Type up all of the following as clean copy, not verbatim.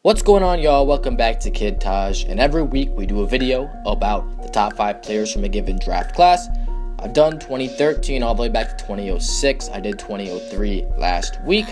What's going on, y'all? Welcome back to Kid Taj, and every week we do a video about the top 5 players from a given draft class. I've done 2013 all the way back to 2006. I did 2003 last week.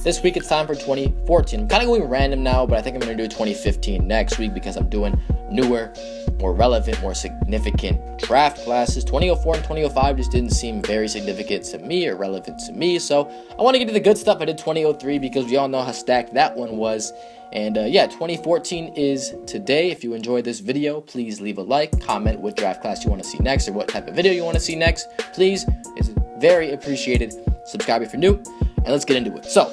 This week it's time for 2014. I'm kind of going random now, but I think I'm going to do 2015 next week because I'm doing newer, more relevant, more significant draft classes. 2004 and 2005 just didn't seem very significant to me or relevant to me, so I want to get to the good stuff. I did 2003 because we all know how stacked that one was. And 2014 is today. If you enjoyed this video, please leave a like, comment what draft class you want to see next or what type of video you want to see next. Please, it's very appreciated. Subscribe if you're new, and let's get into it. So,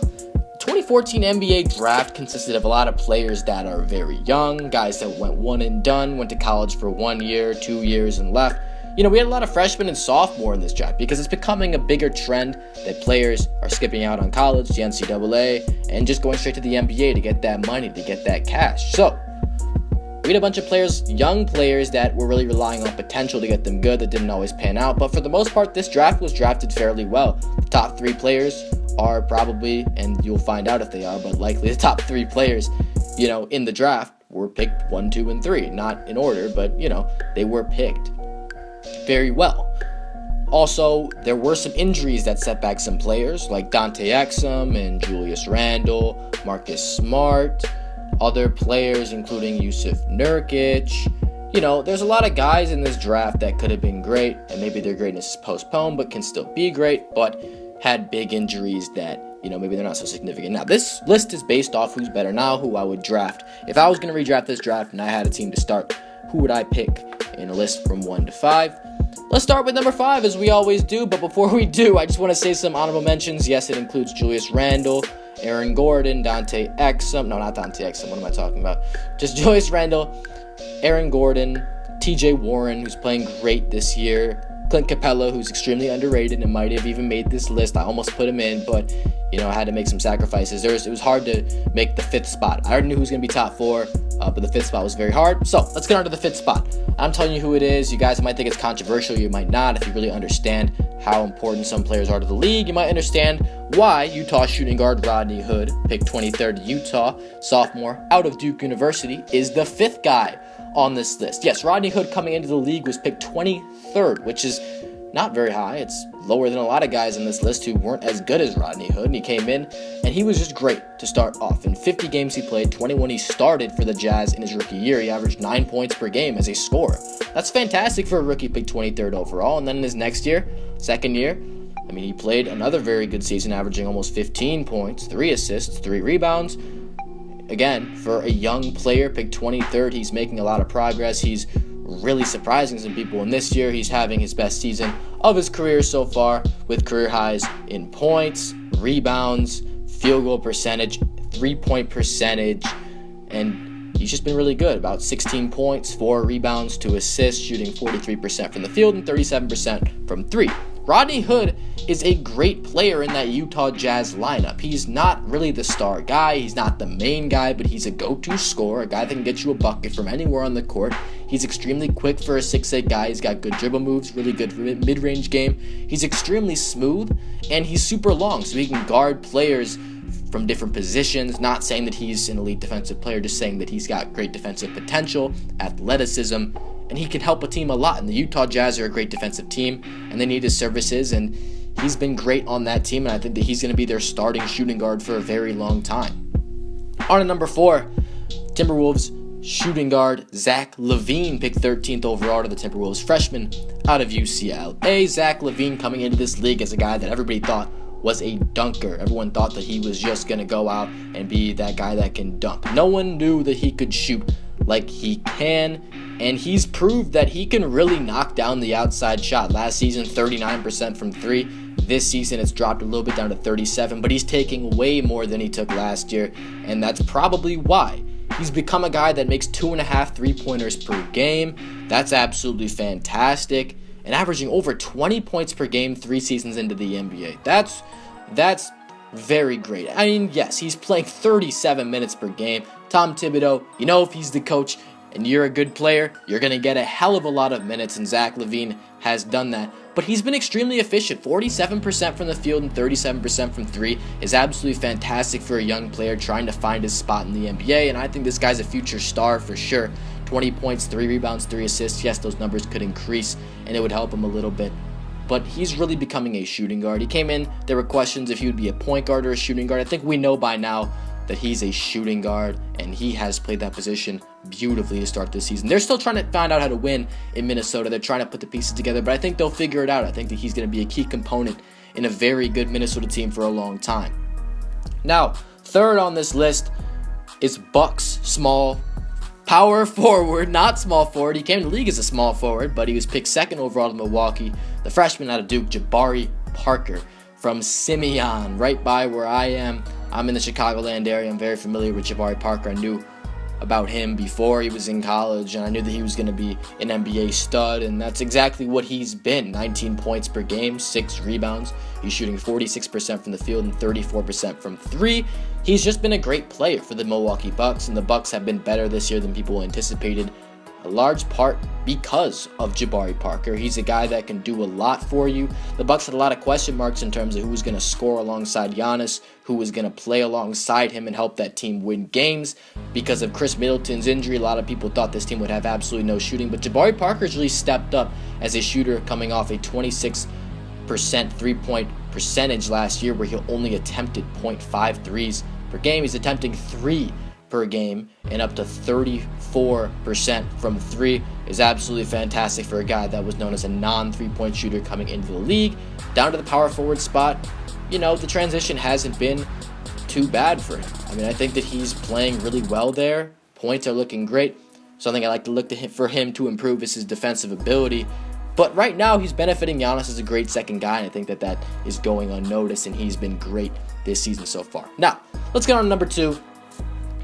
2014 NBA draft consisted of a lot of players that are very young, guys that went one and done, went to college for 1 year, 2 years, and left. We had a lot of freshmen and sophomore in this draft because it's becoming a bigger trend that players are skipping out on college, the NCAA, and just going straight to the NBA to get that money, to get that cash. So, we had a bunch of players, young players, that were really relying on potential to get them good that didn't always pan out. But for the most part, this draft was drafted fairly well. The top 3 players are probably, and you'll find out if they are, but likely the top 3 players, in the draft were picked 1, 2, and 3. Not in order, but, they were picked very well. Also, there were some injuries that set back some players like Dante Exum and Julius Randle, Marcus Smart, other players including Yusuf Nurkic. There's a lot of guys in this draft that could have been great, and maybe their greatness is postponed but can still be great, but had big injuries that maybe they're not so significant. Now, this list is based off who's better now, who I would draft. If I was going to redraft this draft and I had a team to start, who would I pick in a list from 1 to 5? Let's start with number 5, as we always do. But before we do, I just want to say some honorable mentions. Yes, it includes Julius Randle, Aaron Gordon, Dante Exum. No, not Dante Exum. What am I talking about? Just Julius Randle, Aaron Gordon, TJ Warren, who's playing great this year, Clint Capella, who's extremely underrated and might have even made this list. I almost put him in, but I had to make some sacrifices. It was hard to make the 5th spot. I already knew who was going to be top 4, but the 5th spot was very hard. So let's get on to the 5th spot. I'm telling you who it is. You guys might think it's controversial. You might not. If you really understand how important some players are to the league, you might understand why Utah shooting guard Rodney Hood, picked 23rd Utah, sophomore, out of Duke University, is the 5th guy on this list. Yes, Rodney Hood coming into the league was picked 23rd, which is not very high. It's lower than a lot of guys in this list who weren't as good as Rodney Hood, and he came in, and he was just great to start off. In 50 games he played, 21 he started for the Jazz in his rookie year. He averaged 9 points per game as a scorer. That's fantastic for a rookie picked 23rd overall, and then in his next year, second year, he played another very good season, averaging almost 15 points, 3 assists, 3 rebounds. Again, for a young player picked 23rd, he's making a lot of progress. He's really surprising some people, and this year he's having his best season of his career so far, with career highs in points, rebounds, field goal percentage, 3-point percentage, and he's just been really good. About 16 points, 4 rebounds, 2 assists, shooting 43% from the field and 37% from 3. Rodney Hood is a great player in that Utah Jazz lineup. He's not really the star guy. He's not the main guy, but he's a go-to scorer, a guy that can get you a bucket from anywhere on the court. He's extremely quick for a 6'8" guy. He's got good dribble moves, really good mid-range game. He's extremely smooth, and he's super long, so he can guard players from different positions. Not saying that he's an elite defensive player, just saying that he's got great defensive potential, athleticism, and he can help a team a lot. And the Utah Jazz are a great defensive team, and they need his services, and he's been great on that team, and I think that he's going to be their starting shooting guard for a very long time. On to number 4, Timberwolves shooting guard Zach LaVine, picked 13th overall to the Timberwolves, freshman out of UCLA. Zach LaVine coming into this league as a guy that everybody thought was a dunker. Everyone thought that he was just going to go out and be that guy that can dunk. No one knew that he could shoot like he can, and he's proved that he can really knock down the outside shot. Last season, 39% from 3. This season, it's dropped a little bit down to 37, but he's taking way more than he took last year, and that's probably why. He's become a guy that makes 2.5 3-pointers per game. That's absolutely fantastic. And averaging over 20 points per game 3 seasons into the NBA. That's very great. Yes, he's playing 37 minutes per game. Tom Thibodeau, if he's the coach and you're a good player, you're going to get a hell of a lot of minutes, and Zach LaVine has done that. But he's been extremely efficient. 47% from the field and 37% from three is absolutely fantastic for a young player trying to find his spot in the NBA, and I think this guy's a future star for sure. 20 points, 3 rebounds, 3 assists. Yes, those numbers could increase, and it would help him a little bit. But he's really becoming a shooting guard. He came in, there were questions if he would be a point guard or a shooting guard. I think we know by now that he's a shooting guard, and he has played that position beautifully to start this season. They're still trying to find out how to win in Minnesota. They're trying to put the pieces together, but I think they'll figure it out. I think that he's going to be a key component in a very good Minnesota team for a long time. Now, third on this list is Bucks small power forward, not small forward. He came to the league as a small forward, but he was picked second overall to Milwaukee. The freshman out of Duke, Jabari Parker from Simeon, right by where I am. I'm in the Chicagoland area. I'm very familiar with Jabari Parker. I knew about him before he was in college, and I knew that he was going to be an NBA stud, and that's exactly what he's been. 19 points per game, 6 rebounds. He's shooting 46% from the field and 34% from three. He's just been a great player for the Milwaukee Bucks, and the Bucks have been better this year than people anticipated, a large part because of Jabari Parker. He's a guy that can do a lot for you. The Bucks had a lot of question marks in terms of who was going to score alongside Giannis, who was going to play alongside him and help that team win games. Because of Chris Middleton's injury, a lot of people thought this team would have absolutely no shooting, but Jabari Parker's really stepped up as a shooter, coming off a 26% three-point percentage last year where he only attempted 0.5 threes per game. He's attempting 3 per game, and up to 34% from three is absolutely fantastic for a guy that was known as a non-3-point shooter coming into the league. Down to the power forward spot, the transition hasn't been too bad for him. I mean, I think that he's playing really well there. Points are looking great. Something I like to look to him for him to improve is his defensive ability. But right now, he's benefiting Giannis as a great second guy, and I think that that is going unnoticed, and he's been great this season so far. Now, let's get on to number 2.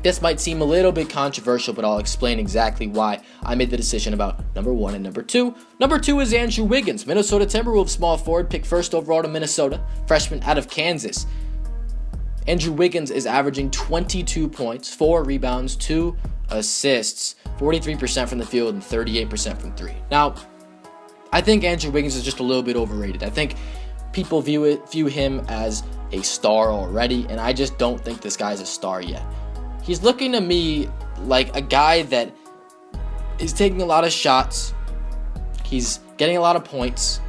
This might seem a little bit controversial, but I'll explain exactly why I made the decision about number 1 and number 2. Number 2 is Andrew Wiggins, Minnesota Timberwolves small forward, picked first overall to Minnesota, freshman out of Kansas. Andrew Wiggins is averaging 22 points, 4 rebounds, 2 assists, 43% from the field, and 38% from three. Now, I think Andrew Wiggins is just a little bit overrated. I think people view him as a star already, and I just don't think this guy's a star yet. He's looking to me like a guy that is taking a lot of shots. He's getting a lot of points.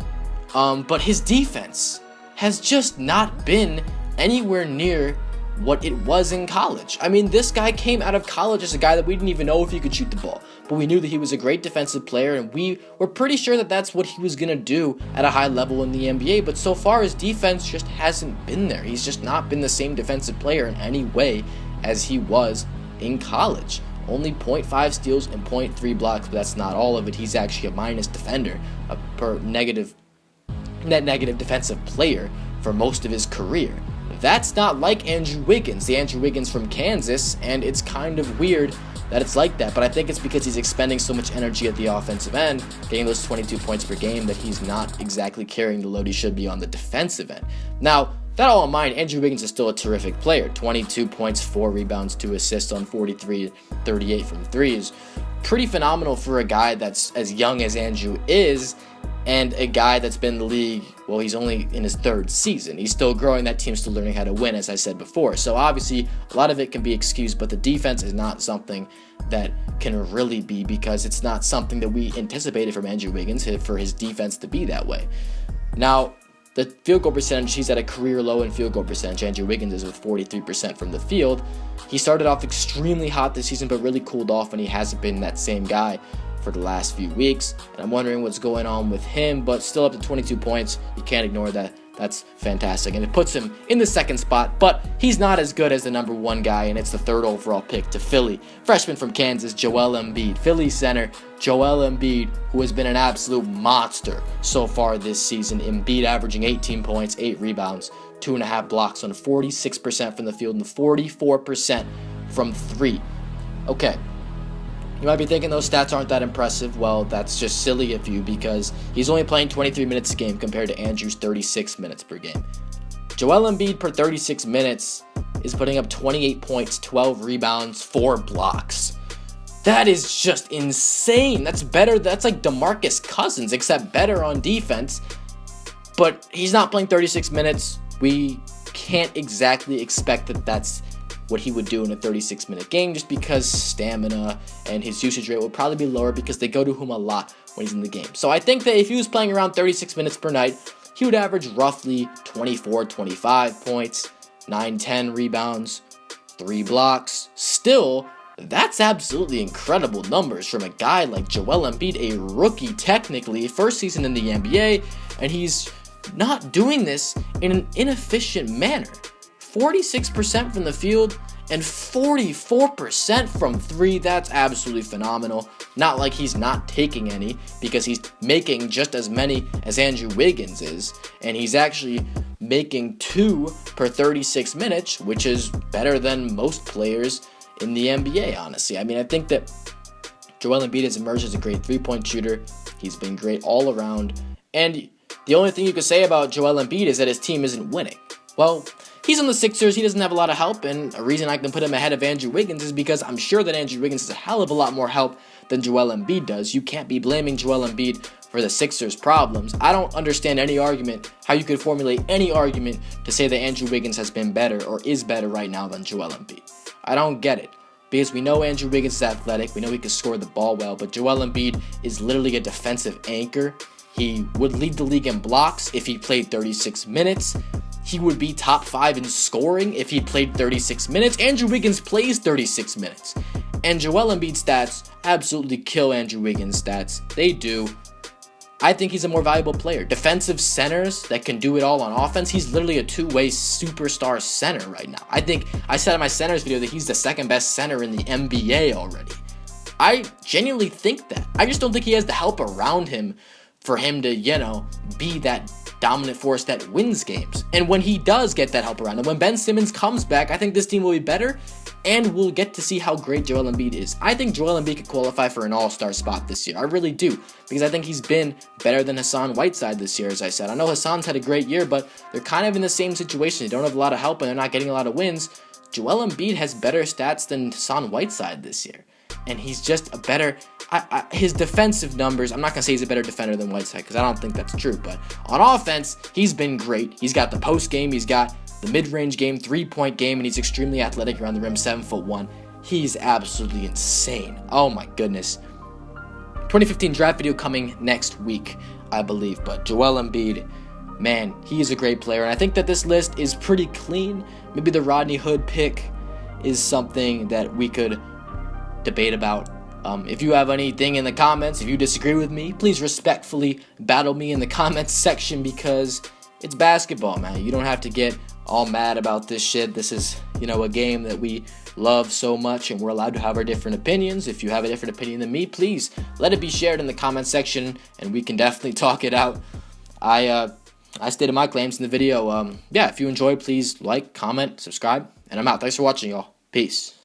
But his defense has just not been anywhere near what it was in college. I mean, this guy came out of college as a guy that we didn't even know if he could shoot the ball. But we knew that he was a great defensive player, and we were pretty sure that that's what he was going to do at a high level in the NBA. But so far, his defense just hasn't been there. He's just not been the same defensive player in any way as he was in college. Only 0.5 steals and 0.3 blocks, but that's not all of it. He's actually a minus defender, a net negative defensive player for most of his career. That's not like Andrew Wiggins, the Andrew Wiggins from Kansas, and it's kind of weird that it's like that, but I think it's because he's expending so much energy at the offensive end, getting those 22 points per game, that he's not exactly carrying the load he should be on the defensive end. Now, that all in mind, Andrew Wiggins is still a terrific player. 22 points, 4 rebounds, 2 assists on 38 from three is pretty phenomenal for a guy that's as young as Andrew is, and a guy that's been in the league, well, he's only in his 3rd season. He's still growing. That team's still learning how to win, as I said before. So obviously, a lot of it can be excused, but the defense is not something that can really be, because it's not something that we anticipated from Andrew Wiggins for his defense to be that way. Now, the field goal percentage, he's at a career low in field goal percentage. Andrew Wiggins is with 43% from the field. He started off extremely hot this season, but really cooled off, and he hasn't been that same guy for the last few weeks, and I'm wondering what's going on with him, but still up to 22 points. You can't ignore that. That's fantastic, and it puts him in the 2nd spot, but he's not as good as the number 1 guy, and it's the 3rd overall pick to Philly. Freshman from Kansas, Joel Embiid. Philly center, Joel Embiid, who has been an absolute monster so far this season. Embiid averaging 18 points, 8 rebounds, 2.5 blocks on 46% from the field and 44% from three. Okay. You might be thinking those stats aren't that impressive. Well, that's just silly of you, because he's only playing 23 minutes a game compared to Andrew's 36 minutes per game. Joel Embiid per 36 minutes is putting up 28 points, 12 rebounds, 4 blocks. That is just insane. That's better. That's like DeMarcus Cousins, except better on defense. But he's not playing 36 minutes. We can't exactly expect that that's what he would do in a 36-minute game, just because stamina and his usage rate would probably be lower because they go to him a lot when he's in the game. So I think that if he was playing around 36 minutes per night, he would average roughly 24, 25 points, 9, 10 rebounds, 3 blocks. Still, that's absolutely incredible numbers from a guy like Joel Embiid, a rookie technically, first season in the NBA, and he's not doing this in an inefficient manner. 46% from the field and 44% from 3. That's absolutely phenomenal. Not like he's not taking any, because he's making just as many as Andrew Wiggins is, and he's actually making 2 per 36 minutes, which is better than most players in the NBA, honestly. I mean, I think that Joel Embiid has emerged as a great three-point shooter. He's been great all around, and the only thing you could say about Joel Embiid is that his team isn't winning. Well, he's on the Sixers. He doesn't have a lot of help, and a reason I can put him ahead of Andrew Wiggins is because I'm sure that Andrew Wiggins has a hell of a lot more help than Joel Embiid does. You can't be blaming Joel Embiid for the Sixers' problems. I don't understand any argument, how you could formulate any argument to say that Andrew Wiggins has been better or is better right now than Joel Embiid. I don't get it. Because we know Andrew Wiggins is athletic, we know he can score the ball well, but Joel Embiid is literally a defensive anchor. He would lead the league in blocks if he played 36 minutes. He would be top 5 in scoring if he played 36 minutes. Andrew Wiggins plays 36 minutes. And Joel Embiid's stats absolutely kill Andrew Wiggins' stats. They do. I think he's a more valuable player. Defensive centers that can do it all on offense. He's literally a two-way superstar center right now. I think I said in my centers video that he's the second best center in the NBA already. I genuinely think that. I just don't think he has the help around him for him to, be that dominant force that wins games. And when he does get that help around him, when Ben Simmons comes back, I think this team will be better, and we'll get to see how great Joel Embiid is. I think Joel Embiid could qualify for an all-star spot this year. I really do, because I think he's been better than Hassan Whiteside this year, as I said. I know Hassan's had a great year, but they're kind of in the same situation. They don't have a lot of help, and they're not getting a lot of wins. Joel Embiid has better stats than Hassan Whiteside this year, and he's just a better... his defensive numbers, I'm not going to say he's a better defender than Whiteside, because I don't think that's true, but on offense, he's been great. He's got the post game, he's got the mid-range game, three-point game, and he's extremely athletic around the rim, 7'1". He's absolutely insane. Oh my goodness. 2015 draft video coming next week, I believe, but Joel Embiid, man, he is a great player, and I think that this list is pretty clean. Maybe the Rodney Hood pick is something that we could debate about. If you have anything in the comments, if you disagree with me, please respectfully battle me in the comments section, because it's basketball, man. You don't have to get all mad about this shit. This is, a game that we love so much, and we're allowed to have our different opinions. If you have a different opinion than me, please let it be shared in the comment section, and we can definitely talk it out. I stated my claims in the video. If you enjoyed, please like, comment, subscribe, and I'm out. Thanks for watching, y'all. Peace.